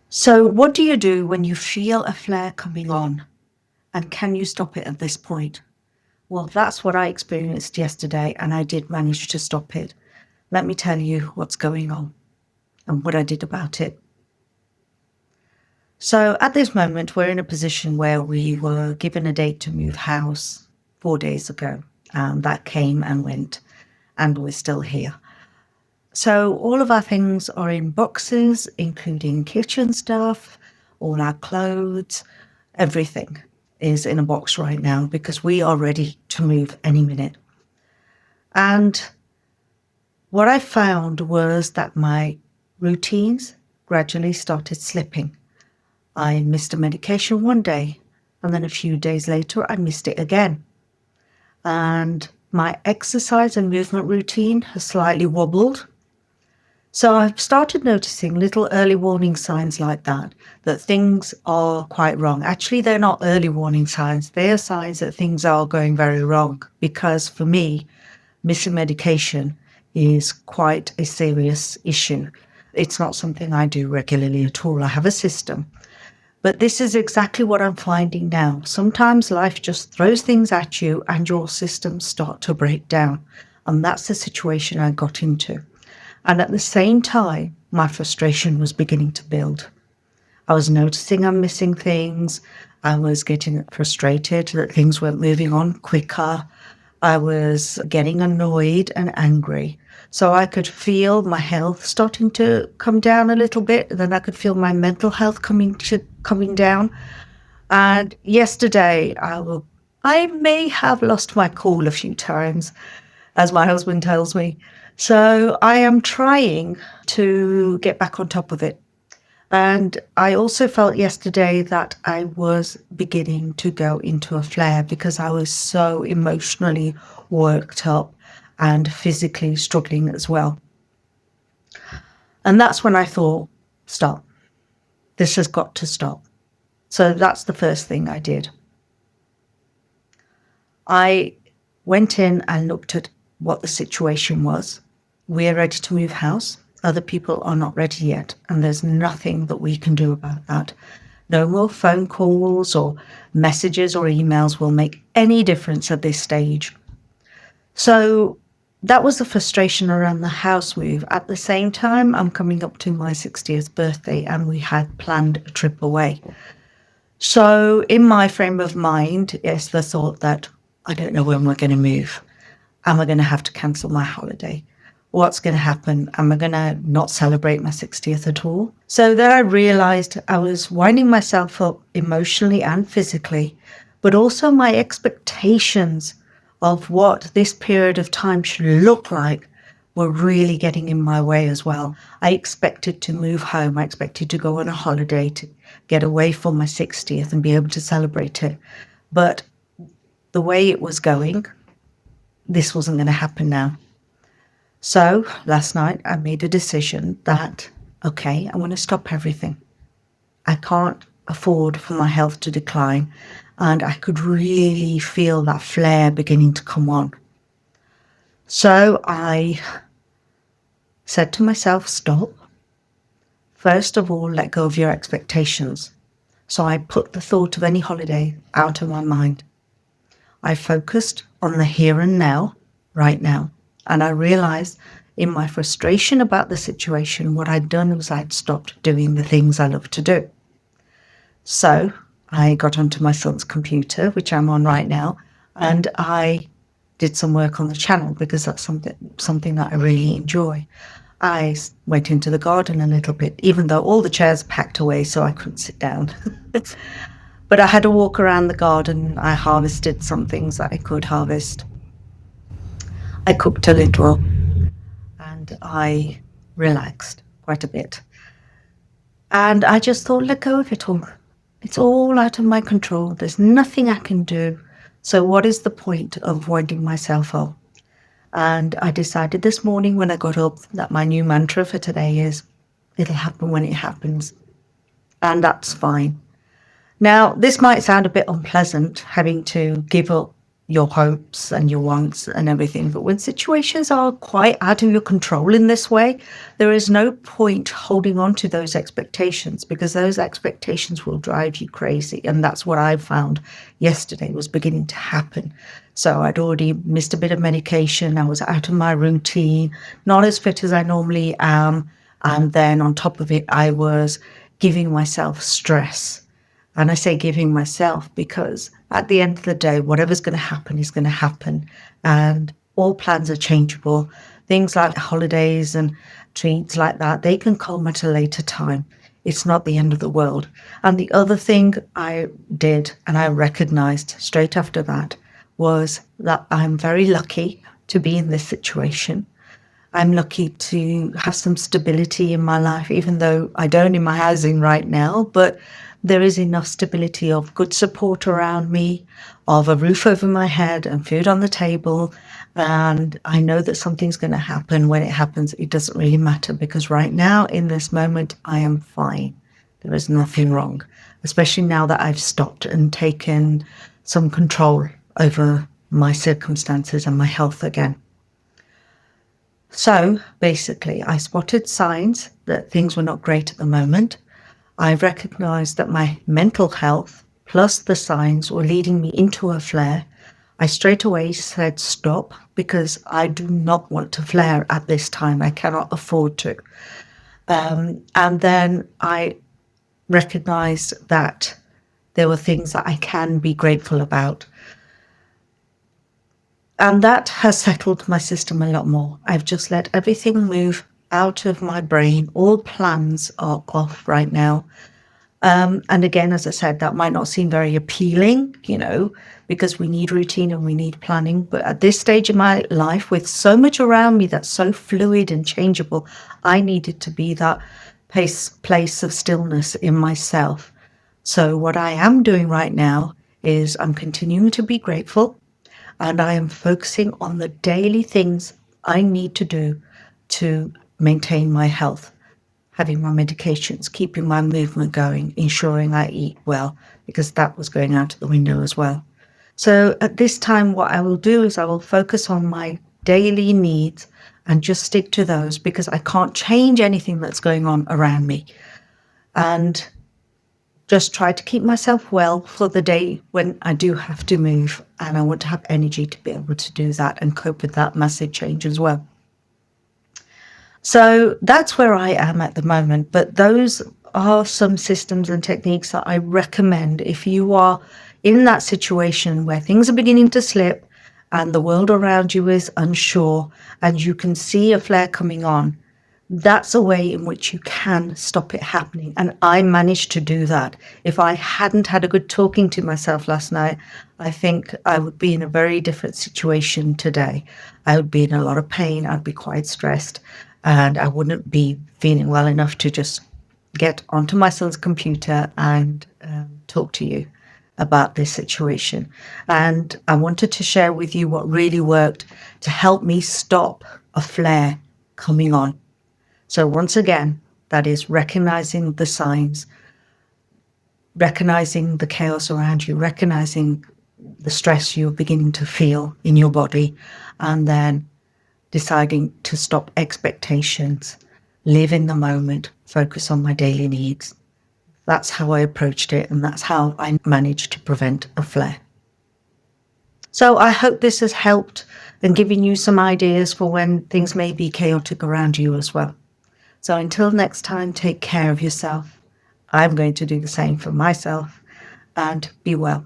So, what do you do when you feel a flare coming on? And can you stop it at this point? Well, that's what I experienced yesterday, and I did manage to stop it. Let me tell you what's going on and what I did about it. So, at this moment, we're in a position where we were given a date to move house 4 days ago. That came and went, and we're still here. So, all of our things are in boxes, including kitchen stuff, all our clothes, everything is in a box right now because we are ready to move any minute. And what I found was that my routines gradually started slipping. I missed a medication one day, and then a few days later, I missed it again. And my exercise and movement routine has slightly wobbled. So I've started noticing little early warning signs like that things are quite wrong. Actually, they're not early warning signs. They are signs that things are going very wrong. Because for me, missing medication is quite a serious issue. It's not something I do regularly at all. I have a system. But this is exactly what I'm finding now. Sometimes life just throws things at you and your systems start to break down. And that's the situation I got into. And at the same time, my frustration was beginning to build. I was noticing I'm missing things. I was getting frustrated that things weren't moving on quicker. I was getting annoyed and angry. So I could feel my health starting to come down a little bit. Then I could feel my mental health coming down. And yesterday, I may have lost my cool a few times, as my husband tells me. So I am trying to get back on top of it. And I also felt yesterday that I was beginning to go into a flare because I was so emotionally worked up and physically struggling as well. And that's when I thought, stop. This has got to stop. So that's the first thing I did. I went in and looked at what the situation was. We're ready to move house. Other people are not ready yet, and there's nothing that we can do about that. No more phone calls or messages or emails will make any difference at this stage. So that was the frustration around the house move. At the same time, I'm coming up to my 60th birthday, and we had planned a trip away. So in my frame of mind is the thought that I don't know when we're going to move. Am I going to have to cancel my holiday? What's going to happen? Am I going to not celebrate my 60th at all? So then I realized I was winding myself up emotionally and physically, but also my expectations of what this period of time should look like were really getting in my way as well. I expected to move home. I expected to go on a holiday to get away from my 60th and be able to celebrate it. But the way it was going, this wasn't going to happen now. So last night I made a decision that, okay, I'm going to stop everything. I can't afford for my health to decline. And I could really feel that flare beginning to come on. So I said to myself, stop. First of all, let go of your expectations. So I put the thought of any holiday out of my mind. I focused on the here and now, right now. And I realized in my frustration about the situation, what I'd done was I'd stopped doing the things I love to do. So I got onto my son's computer, which I'm on right now, and I did some work on the channel because that's something that I really enjoy. I went into the garden a little bit, even though all the chairs packed away, so I couldn't sit down. But I had a walk around the garden. I harvested some things that I could harvest. I cooked a little, and I relaxed quite a bit. And I just thought, let go of it all. It's all out of my control. There's nothing I can do. So what is the point of winding myself up? And I decided this morning when I got up that my new mantra for today is, it'll happen when it happens. And that's fine. Now, this might sound a bit unpleasant, having to give up your hopes and your wants and everything. But when situations are quite out of your control in this way, there is no point holding on to those expectations, because those expectations will drive you crazy. And that's what I found yesterday was beginning to happen. So I'd already missed a bit of medication. I was out of my routine, not as fit as I normally am. And then on top of it, I was giving myself stress. And I say giving myself because at the end of the day, whatever's going to happen is going to happen. And all plans are changeable. Things like holidays and treats like that, they can come at a later time. It's not the end of the world. And the other thing I did, and I recognized straight after that, was that I'm very lucky to be in this situation. I'm lucky to have some stability in my life, even though I don't in my housing right now, but there is enough stability of good support around me, of a roof over my head and food on the table. And I know that something's going to happen. When it happens, it doesn't really matter, because right now, in this moment, I am fine. There is nothing wrong, especially now that I've stopped and taken some control over my circumstances and my health again. So basically, I spotted signs that things were not great at the moment. I recognized that my mental health plus the signs were leading me into a flare. I straight away said stop, because I do not want to flare at this time. I cannot afford to. And then I recognized that there were things that I can be grateful about. And that has settled my system a lot more. I've just let everything move out of my brain. All plans are off right now. And again, as I said, that might not seem very appealing, because we need routine and we need planning. But at this stage of my life, with so much around me that's so fluid and changeable, I needed to be that place of stillness in myself. So what I am doing right now is I'm continuing to be grateful, and I am focusing on the daily things I need to do to maintain my health. Having my medications, keeping my movement going, ensuring I eat well, because that was going out of the window as well. So at this time, what I will do is I will focus on my daily needs and just stick to those, because I can't change anything that's going on around me. And just try to keep myself well for the day when I do have to move. And I want to have energy to be able to do that and cope with that massive change as well. So that's where I am at the moment. But those are some systems and techniques that I recommend if you are in that situation where things are beginning to slip and the world around you is unsure and you can see a flare coming on. That's a way in which you can stop it happening. And I managed to do that. If I hadn't had a good talking to myself last night, I think I would be in a very different situation today. I would be in a lot of pain. I'd be quite stressed, and I wouldn't be feeling well enough to just get onto my son's computer and talk to you about this situation. And I wanted to share with you what really worked to help me stop a flare coming on. So once again, that is recognizing the signs, recognizing the chaos around you, recognizing the stress you're beginning to feel in your body, and then deciding to stop expectations, live in the moment, focus on my daily needs. That's how I approached it, and that's how I managed to prevent a flare. So I hope this has helped and given you some ideas for when things may be chaotic around you as well. So until next time, take care of yourself. I'm going to do the same for myself, and be well.